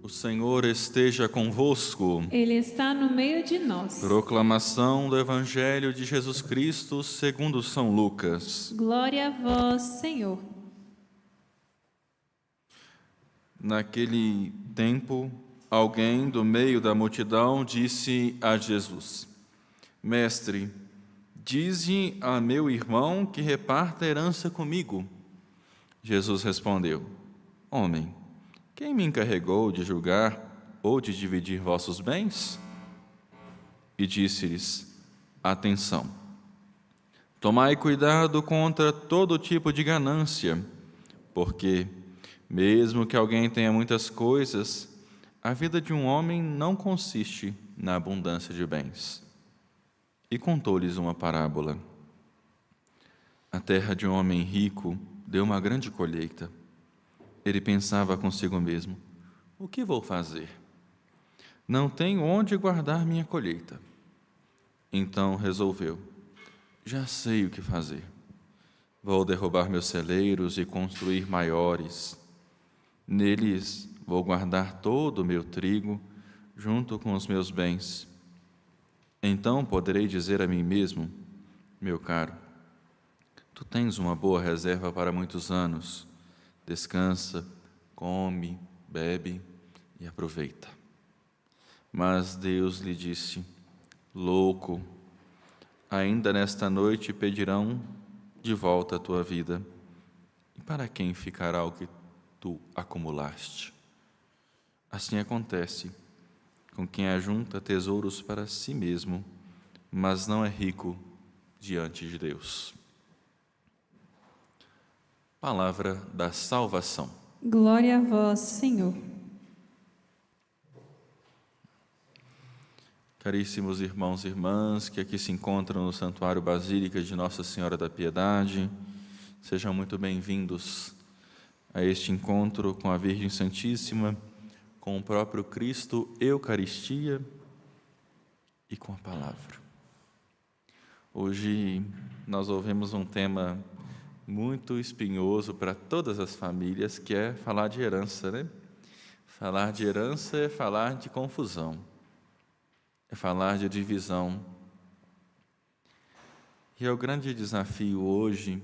O Senhor esteja convosco. Ele está no meio de nós. Proclamação do Evangelho de Jesus Cristo segundo São Lucas. Glória a vós, Senhor. Naquele tempo, alguém do meio da multidão disse a Jesus: Mestre, dize a meu irmão que reparta a herança comigo. Jesus respondeu: Homem, quem me encarregou de julgar ou de dividir vossos bens? E disse-lhes: Atenção! Tomai cuidado contra todo tipo de ganância, porque, mesmo que alguém tenha muitas coisas, a vida de um homem não consiste na abundância de bens. E contou-lhes uma parábola. A terra de um homem rico deu uma grande colheita. Ele pensava consigo mesmo: o que vou fazer? Não tenho onde guardar minha colheita. Então resolveu: já sei o que fazer. Vou derrubar meus celeiros e construir maiores. Neles vou guardar todo o meu trigo, junto com os meus bens. Então poderei dizer a mim mesmo: meu caro, tu tens uma boa reserva para muitos anos. Descansa, come, bebe e aproveita. Mas Deus lhe disse: louco, ainda nesta noite pedirão de volta a tua vida. E para quem ficará o que tu acumulaste? Assim acontece com quem ajunta tesouros para si mesmo, mas não é rico diante de Deus. Palavra da salvação. Glória a vós, Senhor. Caríssimos irmãos e irmãs que aqui se encontram no Santuário Basílica de Nossa Senhora da Piedade, sejam muito bem-vindos a este encontro com a Virgem Santíssima, com o próprio Cristo, Eucaristia e com a Palavra. Hoje nós ouvimos um tema muito espinhoso para todas as famílias, que é falar de herança, né? Falar de herança é falar de confusão, é falar de divisão. E é o grande desafio hoje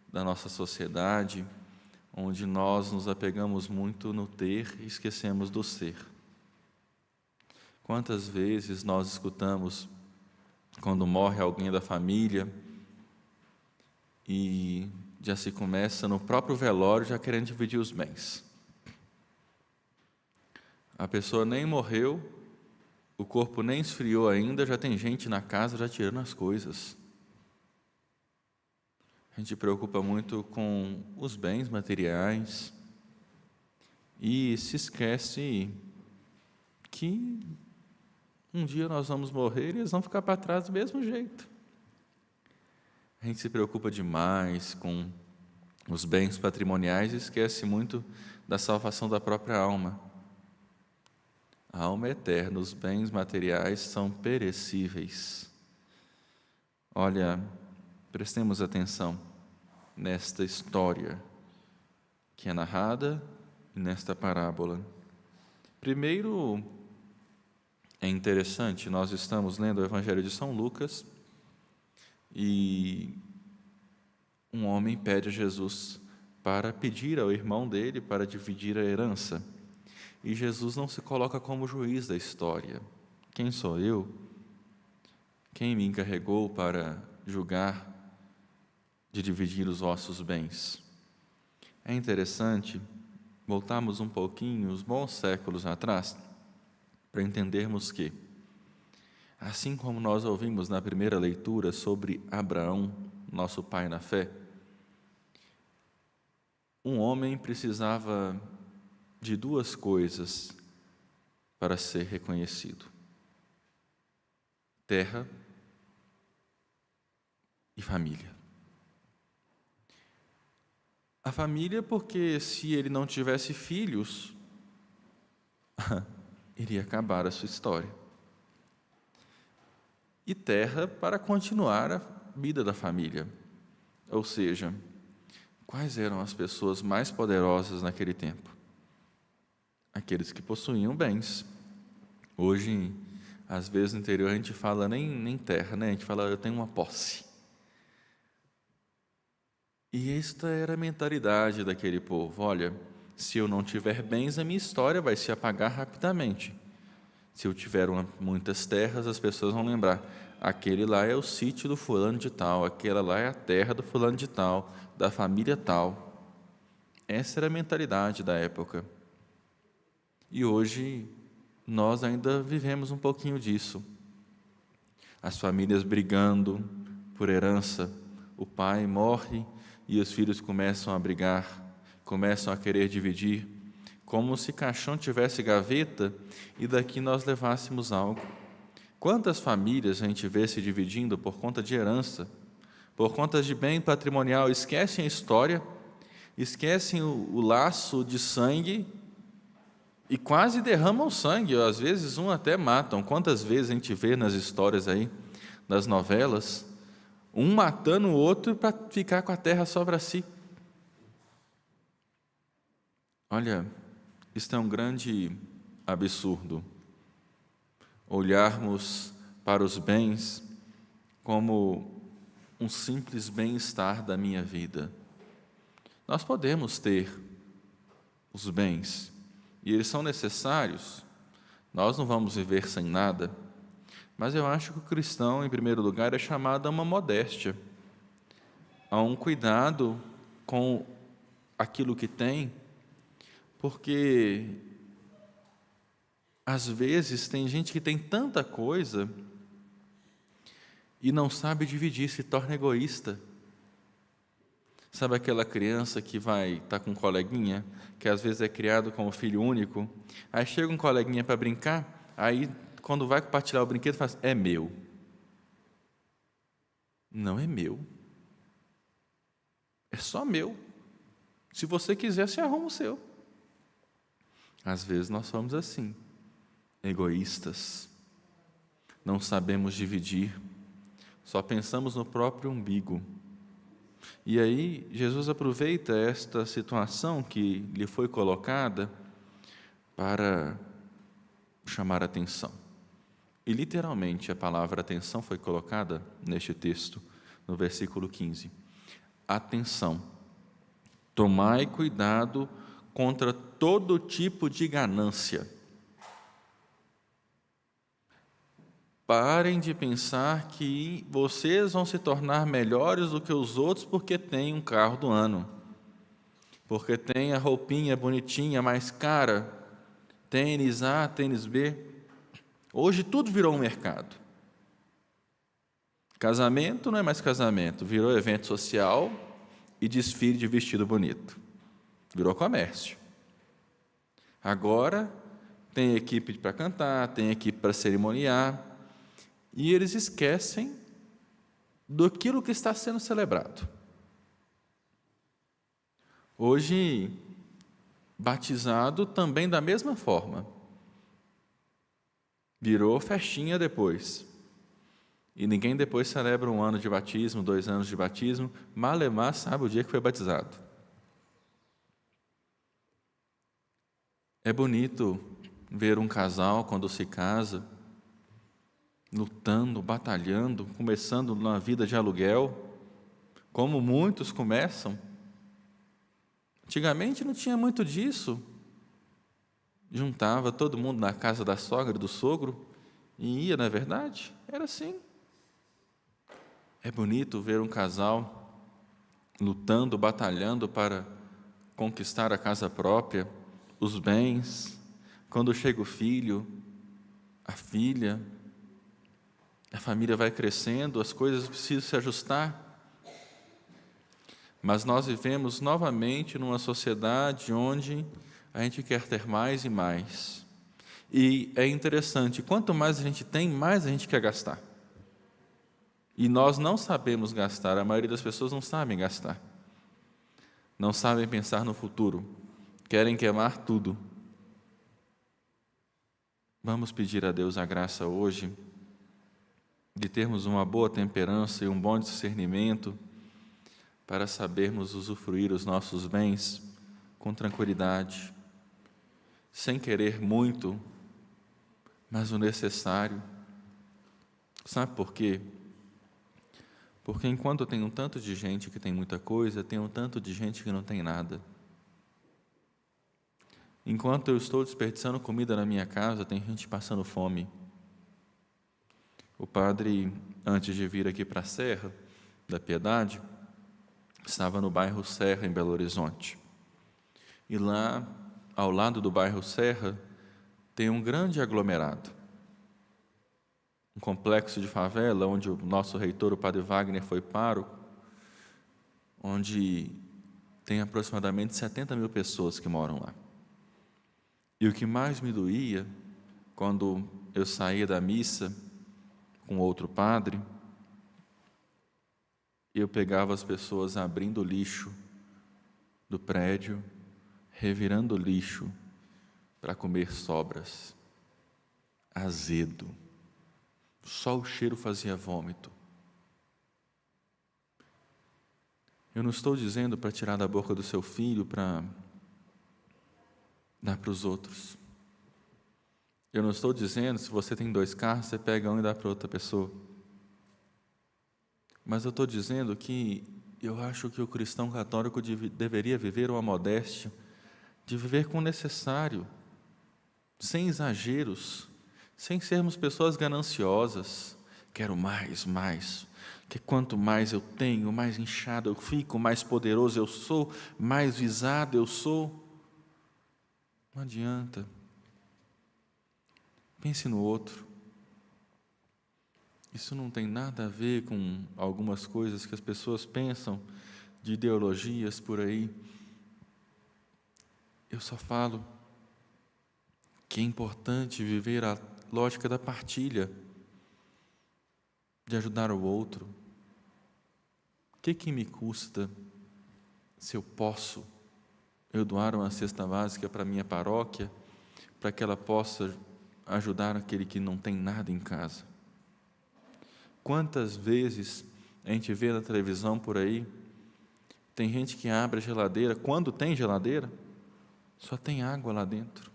da nossa sociedade, onde nós nos apegamos muito no ter e esquecemos do ser. Quantas vezes nós escutamos, quando morre alguém da família, e já se começa no próprio velório já querendo dividir os bens. A pessoa nem morreu, o corpo nem esfriou ainda, já tem gente na casa já tirando as coisas. A gente se preocupa muito com os bens materiais e se esquece que um dia nós vamos morrer e eles vão ficar para trás do mesmo jeito. A gente se preocupa demais com os bens patrimoniais e esquece muito da salvação da própria alma. A alma é eterna, os bens materiais são perecíveis. Olha, prestemos atenção nesta história que é narrada e nesta parábola. Primeiro, é interessante, nós estamos lendo o Evangelho de São Lucas, e um homem pede a Jesus para pedir ao irmão dele para dividir a herança. E Jesus não se coloca como juiz da história. Quem sou eu? Quem me encarregou para julgar de dividir os vossos bens? É interessante voltarmos um pouquinho, uns bons séculos atrás, para entendermos que, assim como nós ouvimos na primeira leitura sobre Abraão, nosso pai na fé, um homem precisava de duas coisas para ser reconhecido: terra e família. A família, porque se ele não tivesse filhos, iria acabar a sua história. E terra para continuar a vida da família. Ou seja, quais eram as pessoas mais poderosas naquele tempo? aqueles que possuíam bens. Hoje, às vezes no interior a gente fala nem terra, né? A gente fala, eu tenho uma posse. E esta era a mentalidade daquele povo. Olha, se eu não tiver bens, a minha história vai se apagar rapidamente. Se eu tiver muitas terras, as pessoas vão lembrar, aquele lá é o sítio do fulano de tal, aquela lá é a terra do fulano de tal, da família tal. Essa era a mentalidade da época. E hoje nós ainda vivemos um pouquinho disso. As famílias brigando por herança, o pai morre e os filhos começam a brigar, começam a querer dividir, como se caixão tivesse gaveta e daqui nós levássemos algo. Quantas famílias a gente vê se dividindo por conta de herança, por conta de bem patrimonial, esquecem a história, esquecem o laço de sangue e quase derramam sangue, às vezes um até matam. Quantas vezes a gente vê nas histórias aí, nas novelas, um matando o outro para ficar com a terra só para si. Olha, isto é um grande absurdo. Olharmos para os bens como um simples bem-estar da minha vida. Nós podemos ter os bens, e eles são necessários, nós não vamos viver sem nada, mas eu acho que o cristão, em primeiro lugar, é chamado a uma modéstia, a um cuidado com aquilo que tem, porque às vezes tem gente que tem tanta coisa e não sabe dividir, se torna egoísta. Sabe aquela criança que vai estar com um coleguinha, que às vezes é criado como filho único, aí chega um coleguinha para brincar, aí quando vai compartilhar o brinquedo, fala assim, é meu. Não é meu. É só meu. Se você quiser, você arruma o seu. Às vezes nós somos assim, egoístas. Não sabemos dividir, só pensamos no próprio umbigo. E aí, Jesus aproveita esta situação que lhe foi colocada para chamar a atenção. E, literalmente, a palavra atenção foi colocada neste texto, no versículo 15. Atenção, tomai cuidado contra todo tipo de ganância. Parem de pensar que vocês vão se tornar melhores do que os outros porque tem um carro do ano, porque tem a roupinha bonitinha, mais cara, tênis A, tênis B. Hoje tudo virou um mercado. Casamento não é mais casamento, virou evento social e desfile de vestido bonito. Virou comércio. Agora tem equipe para cantar, tem equipe para cerimoniar, e eles esquecem daquilo que está sendo celebrado. Hoje, batizado também da mesma forma. Virou festinha depois. E ninguém depois celebra 1 ano de batismo, 2 anos de batismo, malemar sabe o dia que foi batizado. É bonito ver um casal, quando se casa, lutando, batalhando, começando na vida de aluguel, como muitos começam. Antigamente não tinha muito disso. Juntava todo mundo na casa da sogra, do sogro, e ia, não é verdade? Era assim. É bonito ver um casal lutando, batalhando para conquistar a casa própria, os bens. Quando chega o filho, a filha, a família vai crescendo, as coisas precisam se ajustar. Mas nós vivemos novamente numa sociedade onde a gente quer ter mais e mais. E é interessante, quanto mais a gente tem, mais a gente quer gastar. E nós não sabemos gastar, a maioria das pessoas não sabem gastar. Não sabem pensar no futuro, querem queimar tudo. Vamos pedir a Deus a graça hoje de termos uma boa temperança e um bom discernimento para sabermos usufruir os nossos bens com tranquilidade, sem querer muito, mas o necessário. Sabe por quê? Porque enquanto tem um tanto de gente que tem muita coisa, tem um tanto de gente que não tem nada. Enquanto eu estou desperdiçando comida na minha casa, tem gente passando fome. O padre, antes de vir aqui para a Serra da Piedade, estava no bairro Serra, em Belo Horizonte. E lá, ao lado do bairro Serra, tem um grande aglomerado. Um complexo de favela, onde o nosso reitor, o padre Wagner, foi pároco, onde tem aproximadamente 70 mil pessoas que moram lá. E o que mais me doía, quando eu saía da missa com outro padre, eu pegava as pessoas abrindo o lixo do prédio, revirando o lixo para comer sobras. Azedo. Só o cheiro fazia vômito. Eu não estou dizendo para tirar da boca do seu filho para dar para os outros. Eu não estou dizendo, se você tem 2 carros, você pega um e dá para outra pessoa. Mas eu estou dizendo que eu acho que o cristão católico deveria viver uma modéstia, de viver com o necessário, sem exageros, sem sermos pessoas gananciosas. Quero mais, que quanto mais eu tenho, mais inchado eu fico, mais poderoso eu sou, mais visado eu sou. Não adianta. Pense no outro. Isso não tem nada a ver com algumas coisas que as pessoas pensam de ideologias por aí. Eu só falo que é importante viver a lógica da partilha, de ajudar o outro. O que me custa se eu posso doar uma cesta básica para a minha paróquia, para que ela possa ajudar aquele que não tem nada em casa? Quantas vezes a gente vê na televisão por aí, tem gente que abre a geladeira, quando tem geladeira, só tem água lá dentro.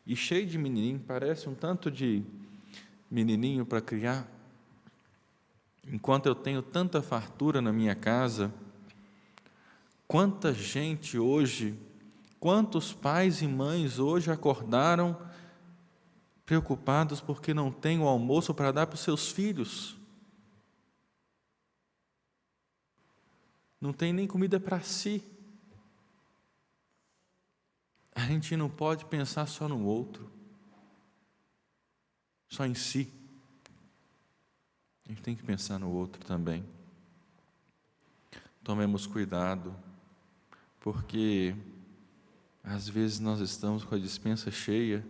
E cheio de menininho, parece um tanto de menininho para criar. Enquanto eu tenho tanta fartura na minha casa, quanta gente hoje, quantos pais e mães hoje acordaram preocupados porque não tem o almoço para dar para os seus filhos. Não tem nem comida para si. A gente não pode pensar só no outro, só em si. A gente tem que pensar no outro também. Tomemos cuidado, porque às vezes nós estamos com a despensa cheia.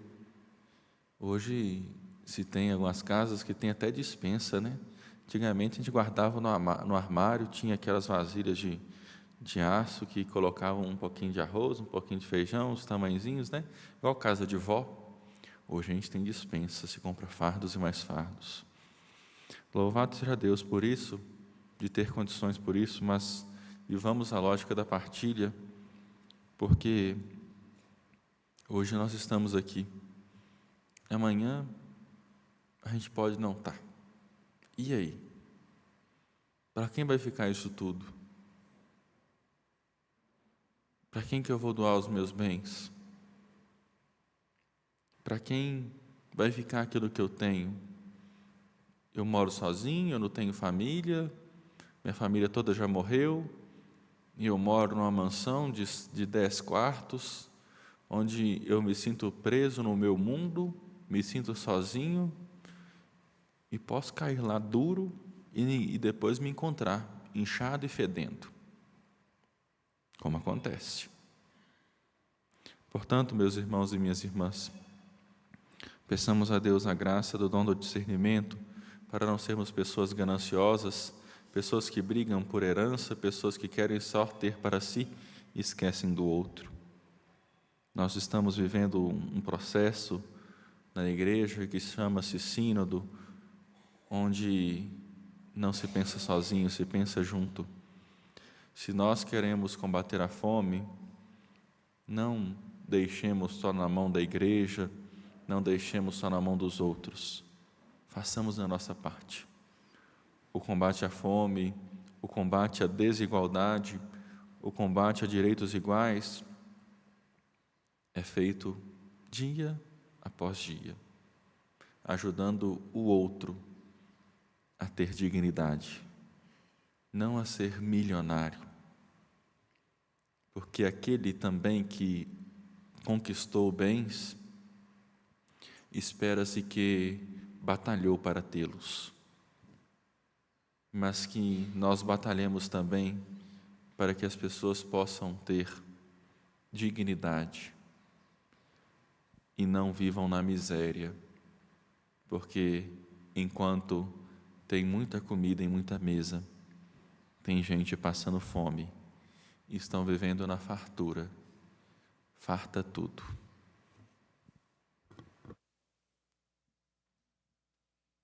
Hoje se tem algumas casas que tem até despensa, né? Antigamente a gente guardava no armário, tinha aquelas vasilhas de aço que colocavam um pouquinho de arroz, um pouquinho de feijão, os tamanhozinhos, né? Igual casa de vó. Hoje a gente tem despensa, se compra fardos e mais fardos. Louvado seja Deus por isso, de ter condições por isso, mas vivamos a lógica da partilha, porque hoje nós estamos aqui, amanhã a gente pode não estar. E aí? Para quem vai ficar isso tudo? Para quem que eu vou doar os meus bens? Para quem vai ficar aquilo que eu tenho? Eu moro sozinho, eu não tenho família, minha família toda já morreu, e eu moro numa mansão de 10 quartos, onde eu me sinto preso no meu mundo, me sinto sozinho, e posso cair lá duro e depois me encontrar inchado e fedendo, como acontece. Portanto, meus irmãos e minhas irmãs, peçamos a Deus a graça do dom do discernimento, para não sermos pessoas gananciosas, pessoas que brigam por herança, pessoas que querem só ter para si e esquecem do outro. Nós estamos vivendo um processo na igreja que chama-se sínodo, onde não se pensa sozinho, se pensa junto. Se nós queremos combater a fome, não deixemos só na mão da igreja, não deixemos só na mão dos outros. Façamos a nossa parte. O combate à fome, o combate à desigualdade, o combate a direitos iguais é feito dia após dia, ajudando o outro a ter dignidade, não a ser milionário, porque aquele também que conquistou bens, espera-se que batalhou para tê-los, mas que nós batalhemos também para que as pessoas possam ter dignidade e não vivam na miséria, porque enquanto tem muita comida em muita mesa, tem gente passando fome e estão vivendo na fartura. Farta tudo.